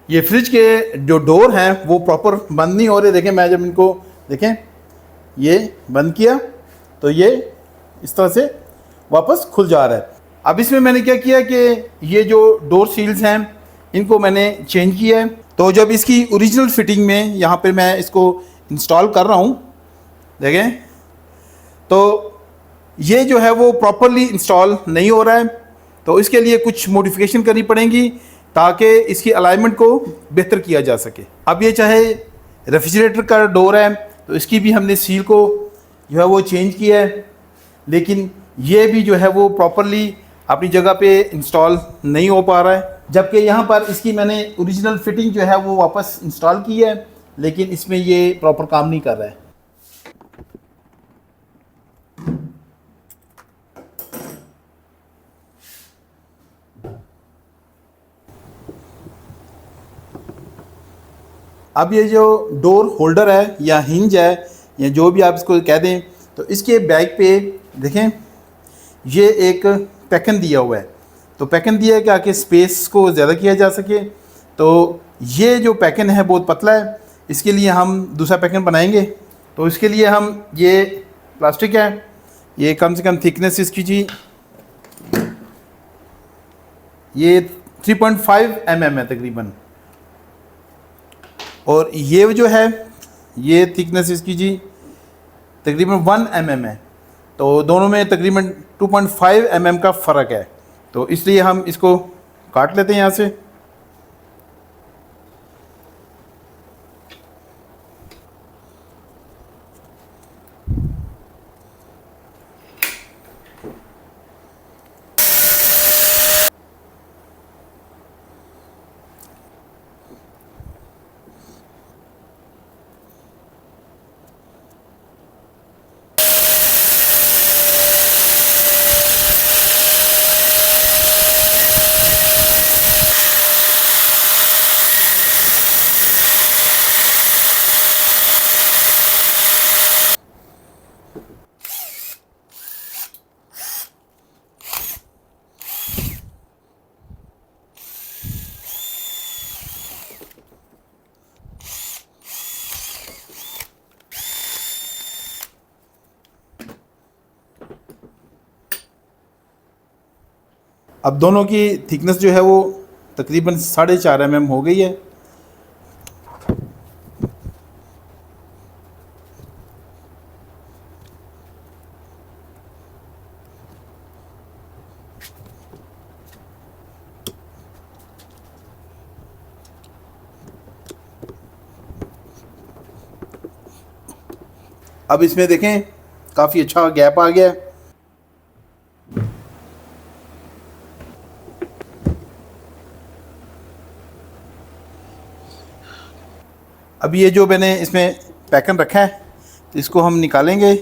ये फ्रिज के जो डोर हैं वो प्रॉपर बंद नहीं हो रहे। देखें, मैं जब इनको देखें ये बंद किया तो ये इस तरह से वापस खुल जा रहा है। अब इसमें मैंने क्या किया कि ये जो डोर सील्स हैं इनको मैंने चेंज किया है। तो जब इसकी ओरिजिनल फिटिंग में यहाँ पे मैं इसको इंस्टॉल कर रहा हूँ, देखें तो ये जो है वो प्रॉपरली इंस्टॉल नहीं हो रहा है। तो इसके लिए कुछ मॉडिफिकेशन करनी पड़ेंगी ताकि इसकी अलाइनमेंट को बेहतर किया जा सके। अब ये चाहे रेफ्रिजरेटर का डोर है तो इसकी भी हमने सील को जो है वो चेंज किया है, लेकिन ये भी जो है वो प्रॉपरली अपनी जगह पे इंस्टॉल नहीं हो पा रहा है। जबकि यहाँ पर इसकी मैंने ओरिजिनल फिटिंग जो है वो वापस इंस्टॉल की है, लेकिन इसमें ये प्रॉपर काम नहीं कर रहा है। अब ये जो डोर होल्डर है या हिंज है या जो भी आप इसको कह दें, तो इसके बैक पे देखें ये एक पैकन दिया हुआ है। तो पैकन दिया है कि आके स्पेस को ज़्यादा किया जा सके। तो ये जो पैकन है बहुत पतला है, इसके लिए हम दूसरा पैकन बनाएंगे। तो इसके लिए हम ये प्लास्टिक है, ये कम से कम थिकनेस इसकी जी ये 3.5 mm है तकरीबन, और ये जो है ये थिकनेस इसकी जी तकरीबन 1 mm है। तो दोनों में तकरीबन 2.5 mm का फ़र्क है। तो इसलिए हम इसको काट लेते हैं यहाँ से। अब दोनों की थिकनेस जो है वो तकरीबन 4.5 mm हो गई है। अब इसमें देखें काफ़ी अच्छा गैप आ गया है। अब ये जो मैंने इसमें पैकन रखा है तो इसको हम निकालेंगे,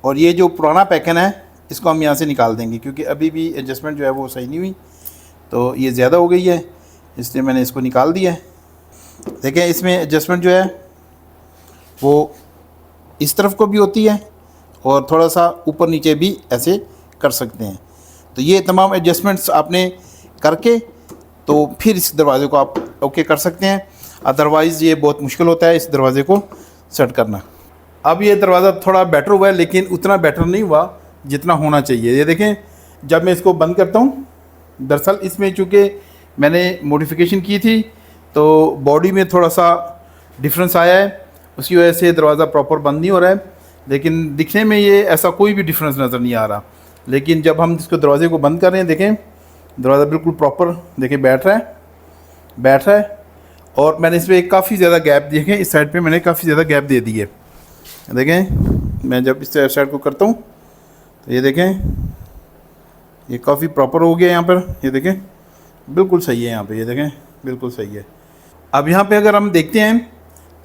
और ये जो पुराना पैकन है इसको हम यहाँ से निकाल देंगे, क्योंकि अभी भी एडजस्टमेंट जो है वो सही नहीं हुई, तो ये ज़्यादा हो गई है, इसलिए मैंने इसको निकाल दिया है। देखें इसमें एडजस्टमेंट जो है वो इस तरफ को भी होती है और थोड़ा सा ऊपर नीचे भी ऐसे कर सकते हैं। तो ये तमाम एडजस्टमेंट्स आपने करके तो फिर इस दरवाज़े को आप ओके कर सकते हैं, अदरवाइज़ ये बहुत मुश्किल होता है इस दरवाज़े को सेट करना। अब ये दरवाज़ा थोड़ा बेटर हुआ है, लेकिन उतना बेटर नहीं हुआ जितना होना चाहिए। ये देखें जब मैं इसको बंद करता हूँ, दरअसल इसमें चूँकि मैंने मॉडिफिकेशन की थी तो बॉडी में थोड़ा सा डिफरेंस आया है, उसकी वजह से दरवाज़ा प्रॉपर बंद नहीं हो रहा है। लेकिन दिखने में ये ऐसा कोई भी डिफरेंस नज़र नहीं आ रहा, लेकिन जब हम इसको दरवाज़े को बंद कर रहे हैं, देखें दरवाज़ा बिल्कुल प्रॉपर देखें बैठ रहा है। और मैंने इसमें काफ़ी ज़्यादा गैप देखें, इस साइड पे मैंने काफ़ी ज़्यादा गैप दे दी है। देखें मैं जब इस साइड को करता हूँ तो ये देखें ये काफ़ी प्रॉपर हो गया यहाँ पर, ये देखें बिल्कुल सही है यहाँ पे, ये देखें बिल्कुल सही है। अब यहाँ पे अगर हम देखते हैं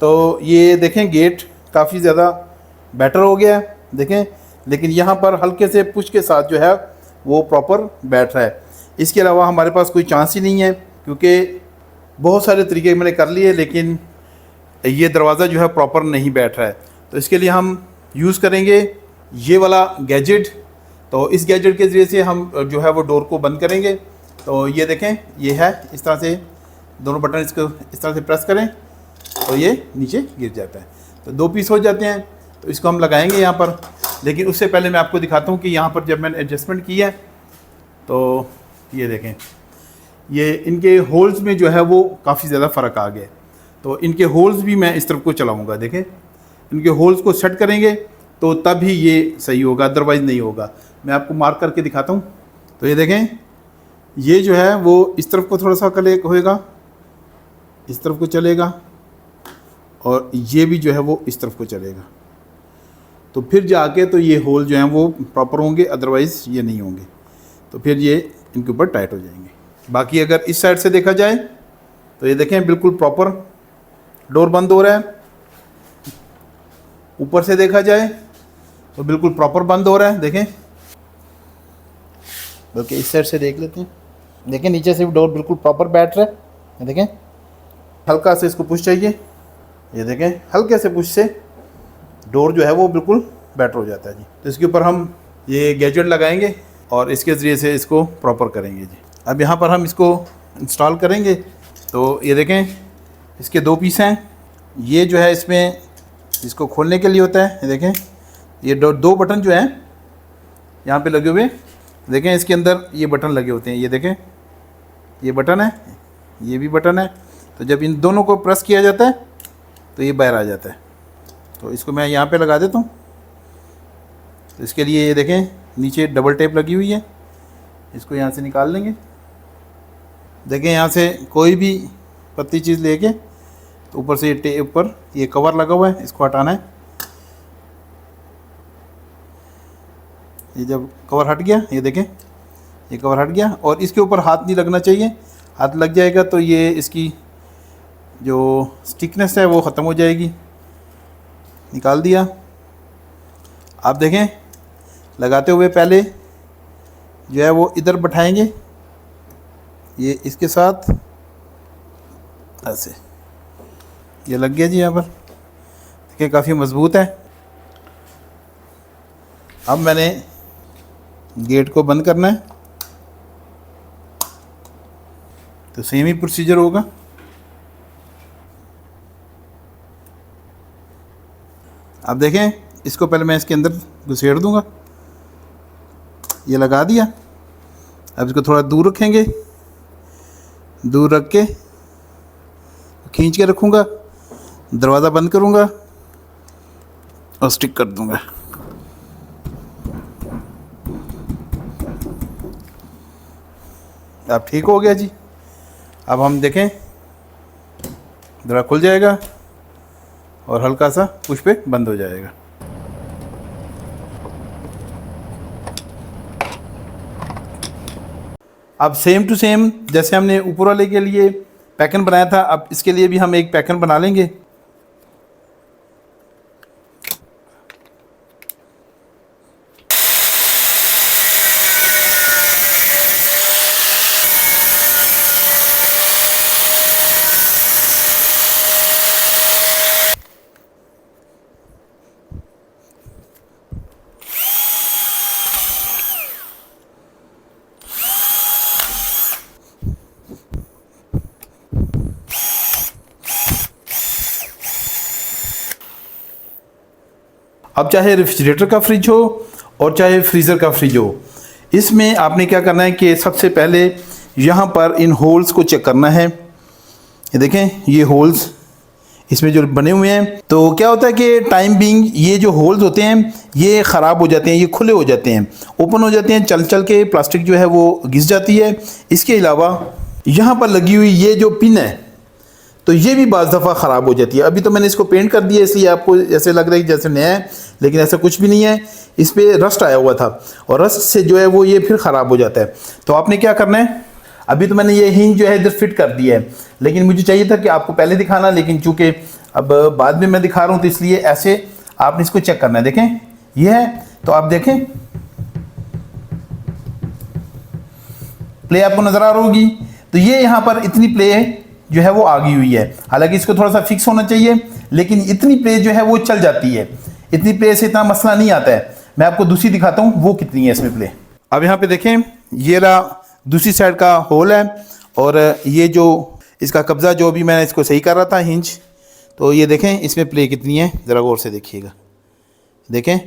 तो ये देखें गेट काफ़ी ज़्यादा बेटर हो गया है देखें, लेकिन यहाँ पर हल्के से पुश के साथ जो है वो प्रॉपर बैठ रहा है। इसके अलावा हमारे पास कोई चांस ही नहीं है, क्योंकि बहुत सारे तरीके मैंने कर लिए लेकिन ये दरवाज़ा जो है प्रॉपर नहीं बैठ रहा है। तो इसके लिए हम यूज़ करेंगे ये वाला गैजेट। तो इस गैजेट के ज़रिए से हम जो है वो डोर को बंद करेंगे। तो ये देखें, ये है इस तरह से, दोनों बटन इसको इस तरह से प्रेस करें तो ये नीचे गिर जाता है। तो 2 पीस हो जाते हैं। तो इसको हम लगाएंगे यहाँ पर, लेकिन उससे पहले मैं आपको दिखाता हूँ कि यहाँ पर जब मैंने एडजस्टमेंट की है तो ये देखें, ये इनके होल्स में जो है वो काफ़ी ज़्यादा फ़र्क आ गया। तो इनके होल्स भी मैं इस तरफ को चलाऊँगा, देखें इनके होल्स को सेट करेंगे तो तब ही ये सही होगा, अदरवाइज़ नहीं होगा। मैं आपको मार्क करके दिखाता हूँ। तो ये देखें, ये जो है वो इस तरफ को थोड़ा सा कले होएगा, इस तरफ को चलेगा, और ये भी जो है वो इस तरफ को चलेगा। तो फिर जाके तो ये होल जो हैं वो प्रॉपर होंगे, अदरवाइज़ ये नहीं होंगे। तो फिर ये इनके ऊपर टाइट हो जाएंगे। बाकी अगर इस साइड से देखा जाए तो ये देखें बिल्कुल प्रॉपर डोर बंद हो रहा है। ऊपर से देखा जाए तो बिल्कुल प्रॉपर बंद हो रहा है, देखें। बल्कि इस साइड से देख लेते हैं, देखें नीचे से भी डोर बिल्कुल प्रॉपर बैठ रहा है, देखें। हल्का से इसको पुश चाहिए, ये देखें हल्के से पुश से डोर जो है वो बिल्कुल बैटर हो जाता है जी। तो इसके ऊपर हम ये गैजेट लगाएंगे और इसके ज़रिए से इसको प्रॉपर करेंगे जी। अब यहाँ पर हम इसको इंस्टॉल करेंगे। तो ये देखें, इसके 2 पीस हैं। ये जो है इसमें इसको खोलने के लिए होता है, ये देखें ये 2 बटन जो हैं यहाँ पे लगे हुए, देखें इसके अंदर ये बटन लगे होते हैं, ये देखें ये बटन है, ये भी बटन है। तो जब इन दोनों को प्रेस किया जाता है तो ये बाहर आ जाता है। तो इसको मैं यहाँ पे लगा देता हूँ। तो इसके लिए ये देखें नीचे डबल टेप लगी हुई है, इसको यहाँ से निकाल लेंगे। देखें यहाँ से कोई भी पतली चीज़ लेके तो ऊपर से ये टेप पर ये कवर लगा हुआ है, इसको हटाना है। ये जब कवर हट गया, ये देखें ये कवर हट गया, और इसके ऊपर हाथ नहीं लगना चाहिए। हाथ लग जाएगा तो ये इसकी जो स्टिकनेस है वो ख़त्म हो जाएगी। निकाल दिया। आप देखें लगाते हुए पहले जो है वो इधर बैठाएंगे, ये इसके साथ ऐसे, ये लग गया जी यहाँ पर, देखिए काफ़ी मज़बूत है। अब मैंने गेट को बंद करना है, तो सेम ही प्रोसीजर होगा। अब देखें इसको पहले मैं इसके अंदर घुसेड़ दूंगा, ये लगा दिया। अब इसको थोड़ा दूर रखेंगे, दूर रख के खींच के रखूँगा, दरवाज़ा बंद करूँगा और स्टिक कर दूँगा। अब ठीक हो गया जी। अब हम देखें दरवाज़ा खुल जाएगा और हल्का सा पुश पे बंद हो जाएगा। अब सेम टू सेम जैसे हमने ऊपर वाले के लिए पैकन बनाया था, अब इसके लिए भी हम एक पैकन बना लेंगे। अब चाहे रेफ्रिजरेटर का फ्रिज हो और चाहे फ्रीज़र का फ्रिज हो, इसमें आपने क्या करना है कि सबसे पहले यहाँ पर इन होल्स को चेक करना है। ये देखें ये होल्स इसमें जो बने हुए हैं, तो क्या होता है कि टाइम बीइंग ये जो होल्स होते हैं ये ख़राब हो जाते हैं, ये खुले हो जाते हैं, ओपन हो जाते हैं, चल चल के प्लास्टिक जो है वो घिस जाती है। इसके अलावा यहाँ पर लगी हुई ये जो पिन है तो ये भी बाज़ दफ़ा ख़राब हो जाती है। अभी तो मैंने इसको पेंट कर दिया इसलिए आपको ऐसे लग रहा है जैसे नया है, लेकिन ऐसा कुछ भी नहीं है। इस पर रस्ट आया हुआ था और रस्ट से जो है वो ये फिर ख़राब हो जाता है। तो आपने क्या करना है, अभी तो मैंने ये हिंज जो है इधर फिट कर दिया है, लेकिन मुझे चाहिए था कि आपको पहले दिखाना, लेकिन चूँकि अब बाद में मैं दिखा रहा हूँ तो इसलिए ऐसे आपने इसको चेक करना है। देखें ये है, तो आप देखें प्ले आपको नज़र आ रही होगी, तो ये यहाँ पर इतनी प्ले जो है वो आ गई हुई है। हालांकि इसको थोड़ा सा फिक्स होना चाहिए, लेकिन इतनी प्ले जो है वो चल जाती है। इतनी प्ले से इतना मसला नहीं आता है। मैं आपको दूसरी दिखाता हूँ वो कितनी है इसमें प्ले। अब यहाँ पे देखें ये रहा दूसरी साइड का होल है, और ये जो इसका कब्ज़ा जो भी मैंने इसको सही कर रहा था हिंज, तो ये देखें इसमें प्ले कितनी है, ज़रा गौर से देखिएगा, देखें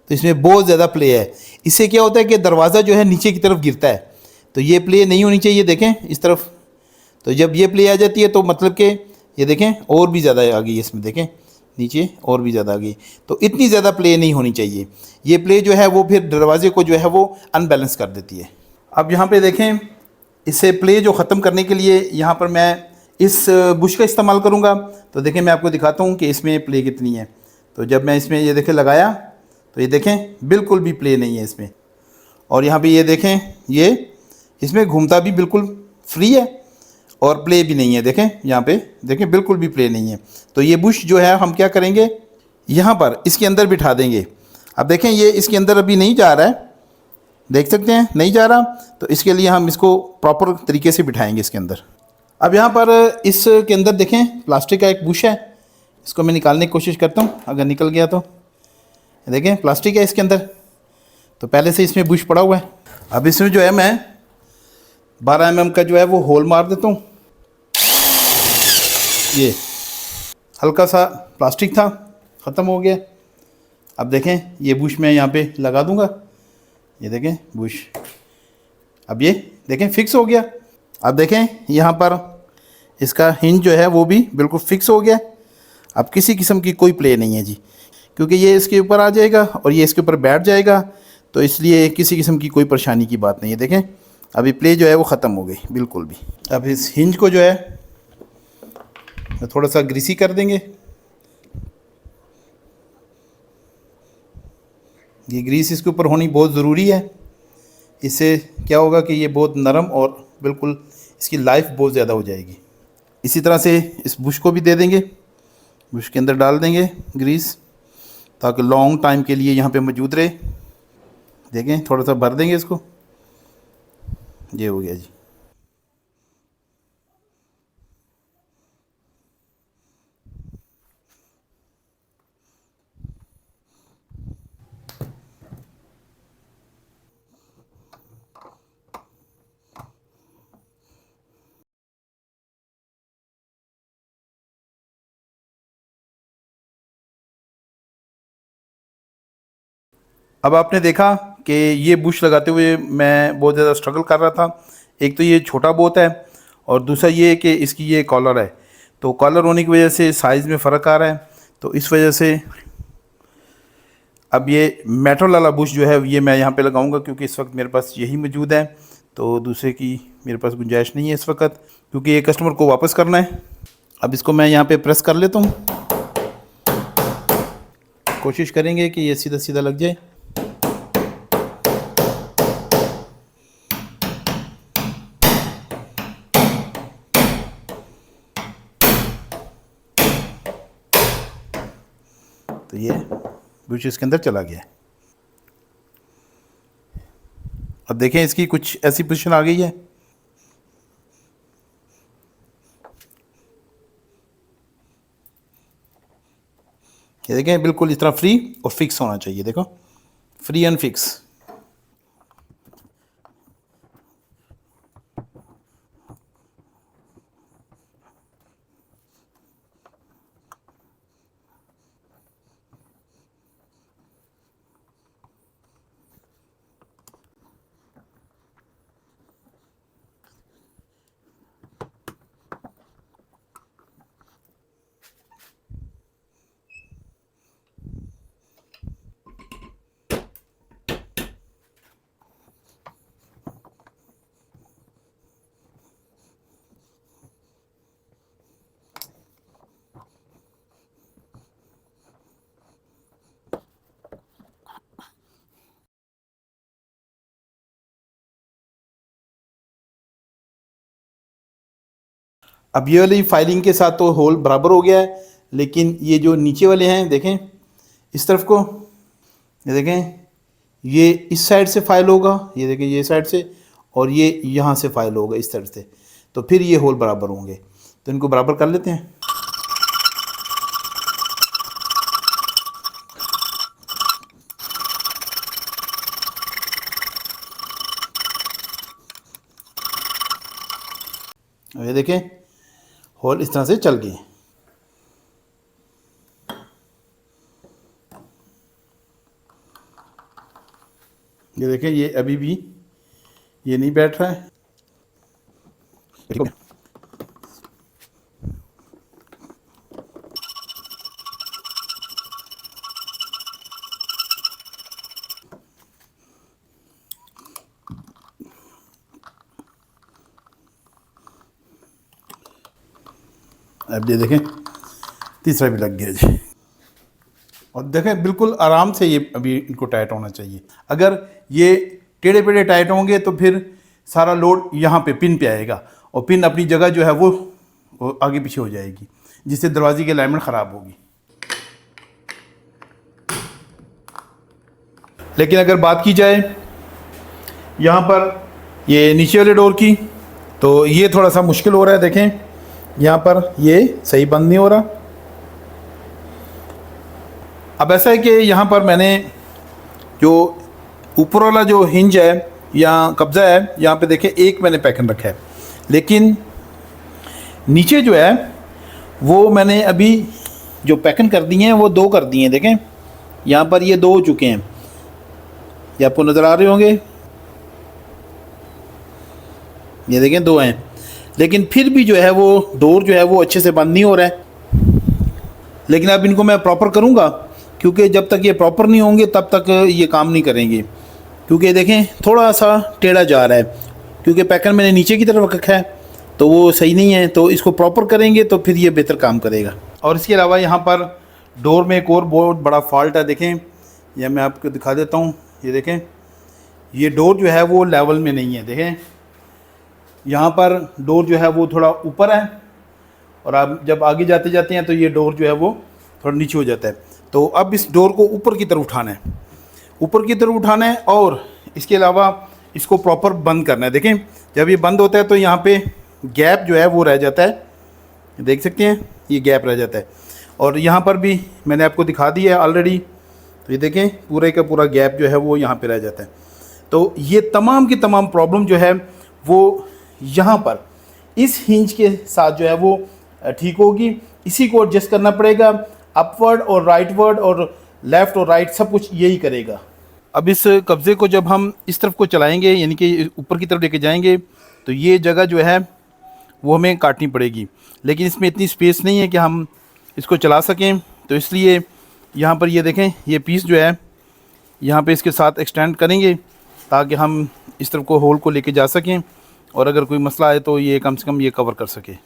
तो इसमें बहुत ज़्यादा प्ले है। इससे क्या होता है कि दरवाज़ा जो है नीचे की तरफ गिरता है, तो ये प्ले नहीं होनी चाहिए, देखें इस तरफ। तो जब ये प्ले आ जाती है तो मतलब कि ये देखें और भी ज़्यादा आ गई इसमें, देखें नीचे और भी ज़्यादा आ गई। तो इतनी ज़्यादा प्ले नहीं होनी चाहिए, ये प्ले जो है वो फिर दरवाजे को जो है वो अनबैलेंस कर देती है। अब यहाँ पे देखें, इससे प्ले जो ख़त्म करने के लिए यहाँ पर मैं इस बुश का इस्तेमाल करूँगा। तो देखें मैं आपको दिखाता हूँ कि इसमें प्ले कितनी है। तो जब मैं इसमें ये देखें लगाया, तो ये देखें बिल्कुल भी प्ले नहीं है इसमें। और यहाँ पे ये देखें, ये इसमें घूमता भी बिल्कुल फ्री है और प्ले भी नहीं है, देखें यहाँ पे देखें बिल्कुल भी प्ले नहीं है। तो ये बुश जो है हम क्या करेंगे, यहाँ पर इसके अंदर बिठा देंगे। अब देखें ये इसके अंदर अभी नहीं जा रहा है, देख सकते हैं नहीं जा रहा, तो इसके लिए हम इसको प्रॉपर तरीके से बिठाएंगे इसके अंदर। अब यहाँ पर इसके अंदर देखें प्लास्टिक का एक बुश है, इसको मैं निकालने की कोशिश करता हूँ, अगर निकल गया तो देखें प्लास्टिक है इसके अंदर, तो पहले से इसमें बुश पड़ा हुआ है। अब इसमें जो है मैं 12 mm का जो है वो होल मार देता हूँ। ये हल्का सा प्लास्टिक था, ख़त्म हो गया। अब देखें ये बुश मैं यहाँ पे लगा दूँगा, ये देखें बुश, अब ये देखें फिक्स हो गया। अब देखें यहाँ पर इसका हिंज जो है वो भी बिल्कुल फिक्स हो गया। अब किसी किस्म की कोई प्ले नहीं है जी, क्योंकि ये इसके ऊपर आ जाएगा और ये इसके ऊपर बैठ जाएगा, तो इसलिए किसी किस्म की कोई परेशानी की बात नहीं है। देखें अभी प्ले जो है वो ख़त्म हो गई बिल्कुल भी। अब इस हिंज को जो है थोड़ा सा ग्रीसी कर देंगे। ये ग्रीस इसके ऊपर होनी बहुत ज़रूरी है, इससे क्या होगा कि ये बहुत नरम और बिल्कुल इसकी लाइफ बहुत ज़्यादा हो जाएगी। इसी तरह से इस बुश को भी दे देंगे, बुश के अंदर डाल देंगे ग्रीस, ताकि लॉन्ग टाइम के लिए यहाँ पे मौजूद रहे। देखें थोड़ा सा भर देंगे इसको, ये हो गया जी। अब आपने देखा कि ये बुश लगाते हुए मैं बहुत ज़्यादा स्ट्रगल कर रहा था। एक तो ये छोटा बहुत है, और दूसरा ये कि इसकी ये कॉलर है, तो कॉलर होने की वजह से साइज़ में फ़र्क आ रहा है। तो इस वजह से अब ये मेटल वाला बुश जो है ये मैं यहाँ पे लगाऊंगा, क्योंकि इस वक्त मेरे पास यही मौजूद है, तो दूसरे की मेरे पास गुंजाइश नहीं है इस वक्त, क्योंकि ये कस्टमर को वापस करना है। अब इसको मैं यहाँ पे प्रेस कर लेता हूँ, कोशिश करेंगे कि ये सीधा सीधा लग जाए। तो ये बुश इसके अंदर चला गया है। अब देखें इसकी कुछ ऐसी पोजीशन आ गई है, ये देखें बिल्कुल इस तरह फ्री और फिक्स होना चाहिए, देखो फ्री एंड फिक्स। अब ये वाली फाइलिंग के साथ तो होल बराबर हो गया है, लेकिन ये जो नीचे वाले हैं देखें इस तरफ को, ये देखें ये इस साइड से फाइल होगा, ये देखें ये साइड से, और ये यहाँ से फाइल होगा इस तरफ से, तो फिर ये होल बराबर होंगे। तो इनको बराबर कर लेते हैं। ये देखें होल इस तरह से चल गए। ये देखें ये अभी भी ये नहीं बैठ रहा है। अब ये देखें तीसरा भी लग गया जी। और देखें बिल्कुल आराम से ये अभी इनको टाइट होना चाहिए। अगर ये टेढ़े पेढ़े टाइट होंगे तो फिर सारा लोड यहाँ पे पिन पे आएगा और पिन अपनी जगह जो है वो आगे पीछे हो जाएगी, जिससे दरवाजे की अलाइनमेंट ख़राब होगी। लेकिन अगर बात की जाए यहाँ पर ये नीचे वाले डोर की, तो ये थोड़ा सा मुश्किल हो रहा है। देखें यहाँ पर ये सही बंद नहीं हो रहा। अब ऐसा है कि यहाँ पर मैंने जो ऊपर वाला जो हिंज है या कब्ज़ा है, यहाँ पे देखें एक मैंने पैकन रखा है, लेकिन नीचे जो है वो मैंने अभी जो पैकन कर दिए हैं वो 2 कर दिए हैं। देखें यहाँ पर ये 2 हो चुके हैं, ये आपको नज़र आ रहे होंगे। ये देखें 2 हैं, लेकिन फिर भी जो है वो डोर जो है वो अच्छे से बंद नहीं हो रहा है। लेकिन अब इनको मैं प्रॉपर करूँगा, क्योंकि जब तक ये प्रॉपर नहीं होंगे तब तक ये काम नहीं करेंगे। क्योंकि देखें थोड़ा सा टेढ़ा जा रहा है, क्योंकि पैकन मैंने नीचे की तरफ रखा है तो वो सही नहीं है। तो इसको प्रॉपर करेंगे तो फिर ये बेहतर काम करेगा। और इसके अलावा यहाँ पर डोर में एक और बहुत बड़ा फॉल्ट है। देखें यह मैं आपको दिखा देता हूँ। ये देखें ये डोर जो है वो लेवल में नहीं है। देखें यहाँ पर डोर जो है वो थोड़ा ऊपर है, और आप जब आगे जाते जाते हैं तो ये डोर जो है वो थोड़ा नीचे हो जाता है। तो अब इस डोर को ऊपर की तरफ उठाना है, ऊपर की तरफ उठाना है, और इसके अलावा इसको प्रॉपर बंद करना है। देखें जब ये बंद होता है तो यहाँ पे गैप जो है वो रह जाता है, देख सकते हैं ये गैप रह जाता है। और यहाँ पर भी मैंने आपको दिखा दिया है ऑलरेडी, तो ये देखें पूरे का पूरा गैप जो है वो यहाँ पे रह जाता है। तो ये तमाम की तमाम प्रॉब्लम जो है वो यहाँ पर इस हिंज के साथ जो है वो ठीक होगी। इसी को एडजस्ट करना पड़ेगा, अपवर्ड और राइटवर्ड और लेफ़्ट और राइट सब कुछ यही करेगा। अब इस कब्ज़े को जब हम इस तरफ को चलाएंगे, यानी कि ऊपर की तरफ लेके जाएंगे, तो ये जगह जो है वो हमें काटनी पड़ेगी। लेकिन इसमें इतनी स्पेस नहीं है कि हम इसको चला सकें, तो इसलिए यहाँ पर ये देखें ये पीस जो है यहाँ पे इसके साथ एक्सटेंड करेंगे ताकि हम इस तरफ को होल को लेके जा सकें, और अगर कोई मसला आए तो ये कम से कम ये कवर कर सके।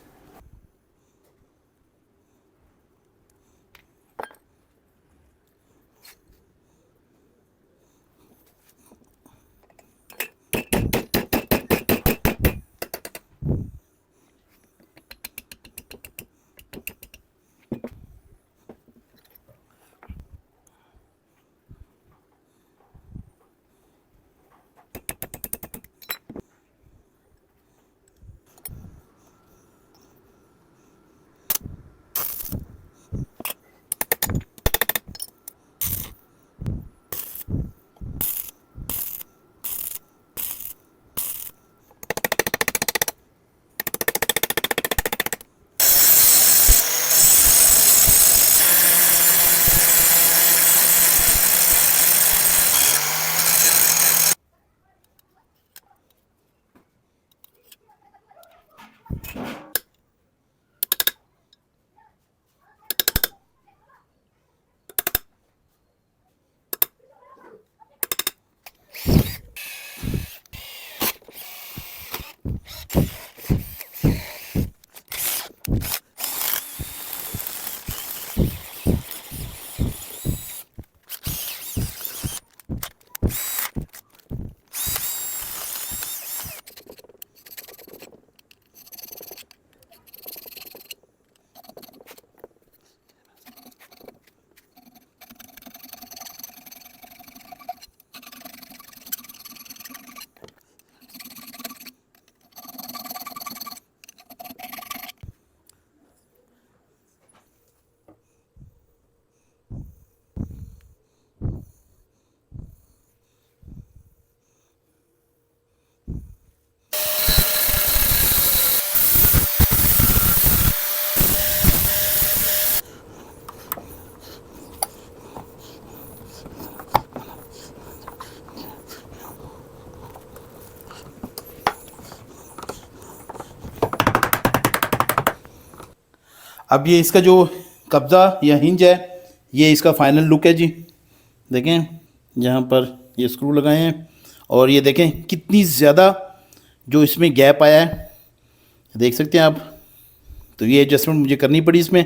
अब ये इसका जो कब्ज़ा या हिंज है, ये इसका फाइनल लुक है जी। देखें यहाँ पर ये स्क्रू लगाए हैं और ये देखें कितनी ज़्यादा जो इसमें गैप आया है, देख सकते हैं आप। तो ये एडजस्टमेंट मुझे करनी पड़ी इसमें।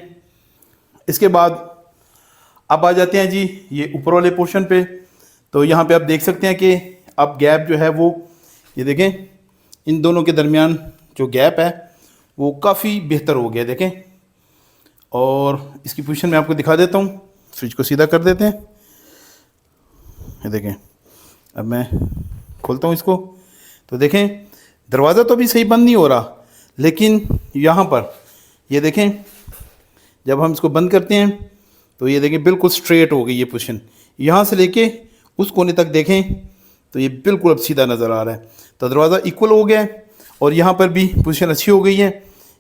इसके बाद अब आ जाते हैं जी ये ऊपर वाले पोर्शन पे। तो यहाँ पे आप देख सकते हैं कि अब गैप जो है वो, ये देखें इन दोनों के दरमियान जो गैप है वो काफ़ी बेहतर हो गया, देखें। और इसकी पोजीशन मैं आपको दिखा देता हूँ। स्विच को सीधा कर देते हैं, ये देखें। अब मैं खोलता हूँ इसको, तो देखें दरवाज़ा तो अभी सही बंद नहीं हो रहा, लेकिन यहाँ पर ये देखें जब हम इसको बंद करते हैं तो ये देखें बिल्कुल स्ट्रेट हो गई ये पोजीशन। यहाँ से लेके उस कोने तक देखें तो ये बिल्कुल अब सीधा नज़र आ रहा है। तो दरवाज़ा इक्वल हो गया है और यहाँ पर भी पोजीशन अच्छी हो गई है।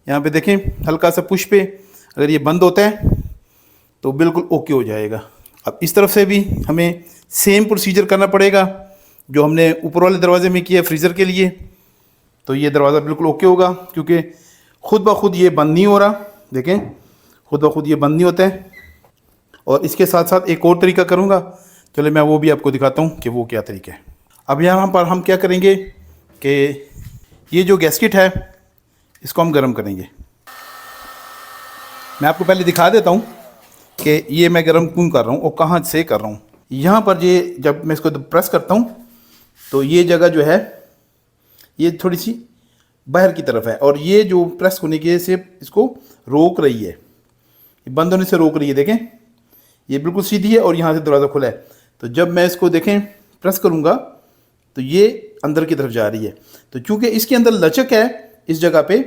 यहाँ पे देखें हल्का सा पुश पे अगर ये बंद होता है तो बिल्कुल ओके हो जाएगा। अब इस तरफ से भी हमें सेम प्रोसीजर करना पड़ेगा जो हमने ऊपर वाले दरवाजे में किया फ्रीज़र के लिए। तो ये दरवाज़ा बिल्कुल ओके होगा क्योंकि ख़ुद ब खुद ये बंद नहीं हो रहा, देखें ख़ुद ब खुद ये बंद नहीं होता है। और इसके साथ साथ एक और तरीका करूँगा, चलो मैं वो भी आपको दिखाता हूँ कि वो क्या तरीका है। अब यहाँ पर हम क्या करेंगे कि ये जो गैस्केट है इसको हम गर्म करेंगे। मैं आपको पहले दिखा देता हूँ कि ये मैं गर्म क्यों कर रहा हूँ और कहाँ से कर रहा हूँ। यहाँ पर ये जब मैं इसको प्रेस करता हूँ तो ये जगह जो है ये थोड़ी सी बाहर की तरफ है और ये जो प्रेस होने की से इसको रोक रही है, बंद होने से रोक रही है। देखें ये बिल्कुल सीधी है और यहाँ से दरवाज़ा खुला है। तो जब मैं इसको देखें प्रेस करूँगा तो ये अंदर की तरफ जा रही है। तो चूँकि इसके अंदर लचक है इस जगह पे,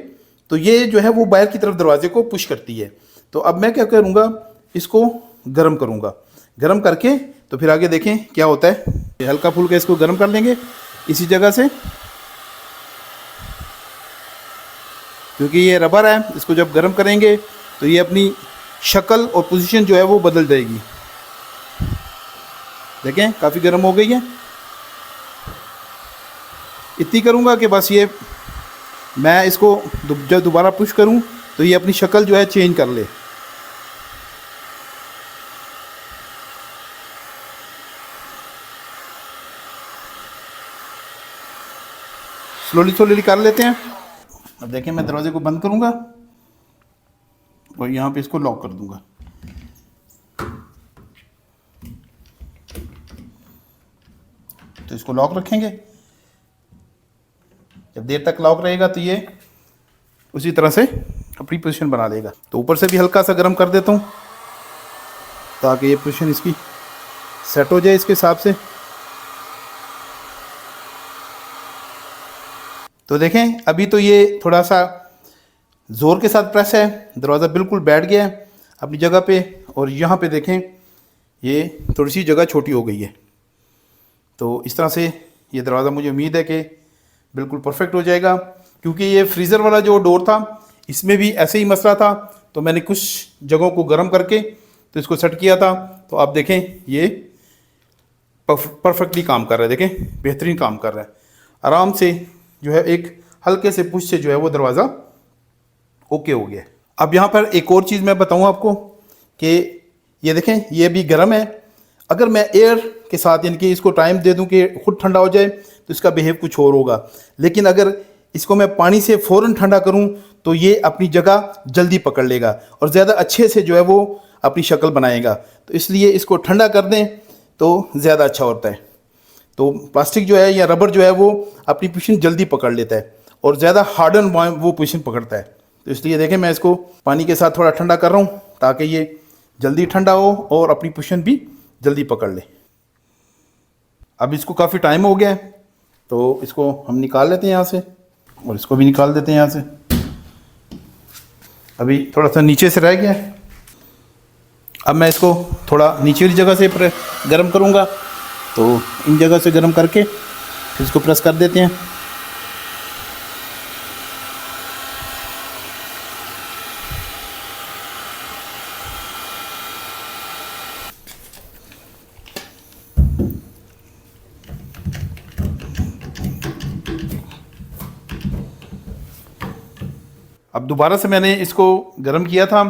तो ये जो है वो बाहर की तरफ दरवाजे को पुश करती है। तो अब मैं क्या करूँगा, इसको गर्म करूँगा। गर्म करके तो फिर आगे देखें क्या होता है। ये हल्का फुल्का इसको गर्म कर लेंगे इसी जगह से, क्योंकि ये रबर है। इसको जब गर्म करेंगे तो ये अपनी शक्ल और पोजीशन जो है वो बदल जाएगी। देखें काफ़ी गर्म हो गई है। इतनी करूँगा कि बस ये मैं इसको जब दोबारा पुश करूँ तो ये अपनी शक्ल जो है चेंज कर ले। स्लोली स्लोली कर लेते हैं। अब देखें मैं दरवाजे को बंद करूँगा और यहाँ पे इसको लॉक कर दूँगा। तो इसको लॉक रखेंगे, जब देर तक लॉक रहेगा तो ये उसी तरह से अपनी पोजीशन बना लेगा। तो ऊपर से भी हल्का सा गर्म कर देता हूँ ताकि ये पोजीशन इसकी सेट हो जाए इसके हिसाब से। तो देखें अभी तो ये थोड़ा सा ज़ोर के साथ प्रेस है, दरवाज़ा बिल्कुल बैठ गया है अपनी जगह पे। और यहाँ पे देखें ये थोड़ी सी जगह छोटी हो गई है। तो इस तरह से ये दरवाज़ा मुझे उम्मीद है कि बिल्कुल परफेक्ट हो जाएगा, क्योंकि ये फ्रीज़र वाला जो डोर था इसमें भी ऐसे ही मसला था। तो मैंने कुछ जगहों को गर्म करके तो इसको सेट किया था। तो आप देखें ये परफेक्टली काम कर रहा है, देखें बेहतरीन काम कर रहा है। आराम से जो है एक हल्के से पुश से जो है वो दरवाज़ा ओके हो गया। अब यहाँ पर एक और चीज़ मैं बताऊँ आपको कि ये देखें ये भी गर्म है। अगर मैं एयर के साथ यानी कि इसको टाइम दे दूं कि खुद ठंडा हो जाए तो इसका बिहेव कुछ और होगा, लेकिन अगर इसको मैं पानी से फ़ौरन ठंडा करूं तो ये अपनी जगह जल्दी पकड़ लेगा और ज़्यादा अच्छे से जो है वो अपनी शक्ल बनाएगा। तो इसलिए इसको ठंडा कर दें तो ज़्यादा अच्छा होता है। तो प्लास्टिक जो है या रबर जो है वो अपनी पोजीशन जल्दी पकड़ लेता है और ज़्यादा हार्डन वो पोजीशन पकड़ता है। तो इसलिए देखें मैं इसको पानी के साथ थोड़ा ठंडा कर रहा हूँ ताकि ये जल्दी ठंडा हो और अपनी पोजीशन भी जल्दी पकड़ ले। अब इसको काफ़ी टाइम हो गया है तो इसको हम निकाल लेते हैं यहाँ से और इसको भी निकाल देते हैं यहाँ से। अभी थोड़ा सा नीचे से रह गया है। अब मैं इसको थोड़ा नीचे वाली जगह से गर्म करूँगा। तो इन जगह से गर्म करके फिर इसको प्रेस कर देते हैं। अब दोबारा से मैंने इसको गर्म किया था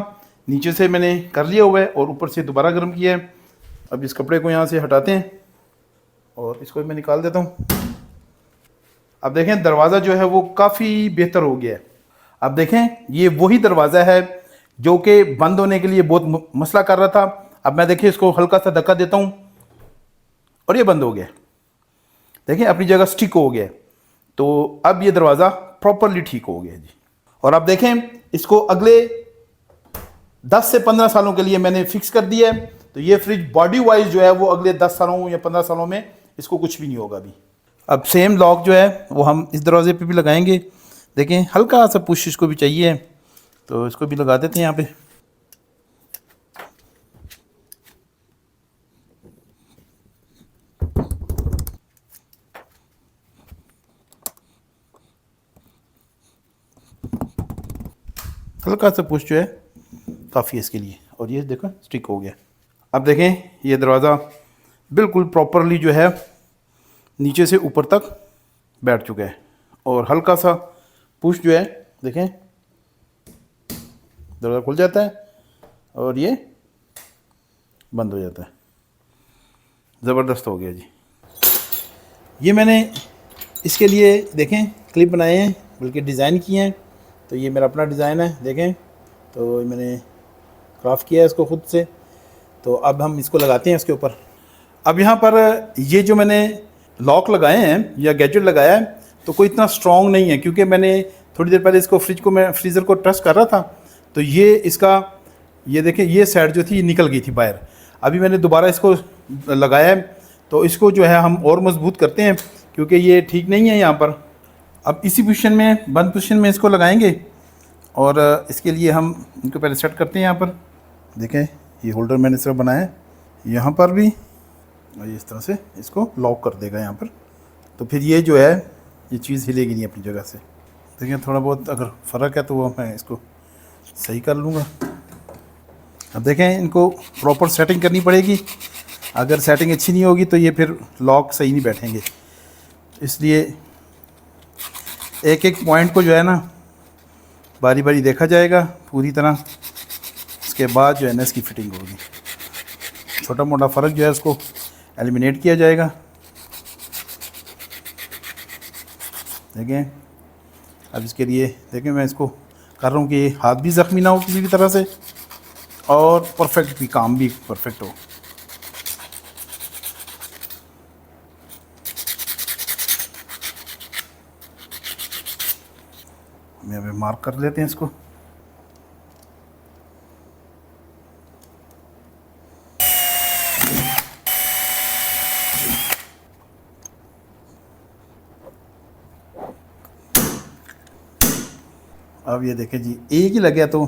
नीचे से मैंने कर लिया हुआ है और ऊपर से दोबारा गर्म किया है। अब इस कपड़े को यहाँ से हटाते हैं और इसको मैं निकाल देता हूँ। अब देखें दरवाज़ा जो है वो काफ़ी बेहतर हो गया है। अब देखें ये वही दरवाज़ा है जो कि बंद होने के लिए बहुत मसला कर रहा था। अब मैं देखिए इसको हल्का सा धक्का देता हूँ और ये बंद हो गया। देखिए अपनी जगह स्टिक हो गया। तो अब ये दरवाज़ा प्रॉपरली ठीक हो गया जी। और अब देखें इसको अगले 10 से 15 सालों के लिए मैंने फिक्स कर दिया है। तो ये फ्रिज बॉडी वाइज जो है वो अगले 10 सालों या 15 सालों में इसको कुछ भी नहीं होगा अभी। अब सेम लॉक जो है वो हम इस दरवाजे पे भी लगाएंगे। देखें हल्का सा पुश इसको भी चाहिए, तो इसको भी लगा देते हैं यहाँ पे। हल्का सा पुश जो है काफ़ी है इसके लिए। और ये देखो स्टिक हो गया। अब देखें ये दरवाज़ा बिल्कुल प्रॉपरली जो है नीचे से ऊपर तक बैठ चुका है। और हल्का सा पुश जो है देखें दरवाज़ा खुल जाता है और ये बंद हो जाता है। ज़बरदस्त हो गया जी। ये मैंने इसके लिए देखें क्लिप बनाए हैं, बल्कि डिज़ाइन किए हैं। तो ये मेरा अपना डिज़ाइन है देखें, तो मैंने क्राफ्ट किया है इसको खुद से। तो अब हम इसको लगाते हैं इसके ऊपर। अब यहाँ पर ये जो मैंने लॉक लगाए हैं या गैजेट लगाया है तो कोई इतना स्ट्रॉन्ग नहीं है, क्योंकि मैंने थोड़ी देर पहले इसको फ्रीज़र को टच कर रहा था तो ये इसका ये देखें ये साइड जो थी ये निकल गई थी बाहर। अभी मैंने दोबारा इसको लगाया है तो इसको जो है हम और मजबूत करते हैं, क्योंकि ये ठीक नहीं है यहाँ पर। अब इसी पोजीशन में बंद पोजीशन में इसको लगाएंगे और इसके लिए हम इनको पहले सेट करते हैं। यहाँ पर देखें ये होल्डर मैंने सिर्फ बनाया है यहाँ पर भी, और इस तरह से इसको लॉक कर देगा यहाँ पर। तो फिर ये जो है ये चीज़ हिलेगी नहीं अपनी जगह से। देखिए थोड़ा बहुत अगर फ़र्क है तो वो मैं इसको सही कर लूँगा। अब देखें इनको प्रॉपर सेटिंग करनी पड़ेगी। अगर सेटिंग अच्छी नहीं होगी तो ये फिर लॉक सही नहीं बैठेंगे। इसलिए एक एक पॉइंट को जो है ना बारी बारी देखा जाएगा पूरी तरह, उसके बाद जो है ना इसकी फ़िटिंग होगी। छोटा मोटा फ़र्क जो है उसको एलिमिनेट किया जाएगा। देखें अब इसके लिए देखें मैं इसको कर रहा हूँ कि हाथ भी ज़ख्मी ना हो किसी भी तरह से और परफेक्ट भी काम भी परफेक्ट हो। हम यहाँ पे मार्क कर लेते हैं इसको। अब ये देखें जी एक ही लग गया तो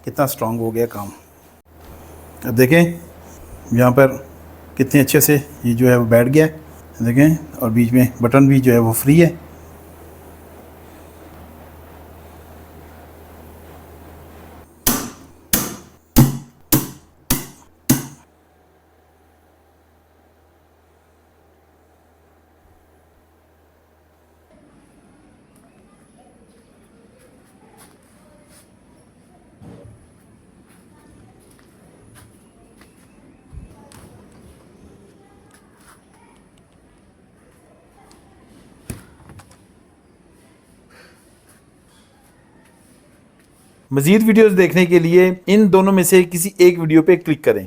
कितना स्ट्रांग हो गया काम। अब देखें यहाँ पर कितने अच्छे से ये जो है वो बैठ गया है देखें, और बीच में बटन भी जो है वो फ्री है। मज़ीद वीडियोज़ देखने के लिए इन दोनों में से किसी एक वीडियो पे क्लिक करें।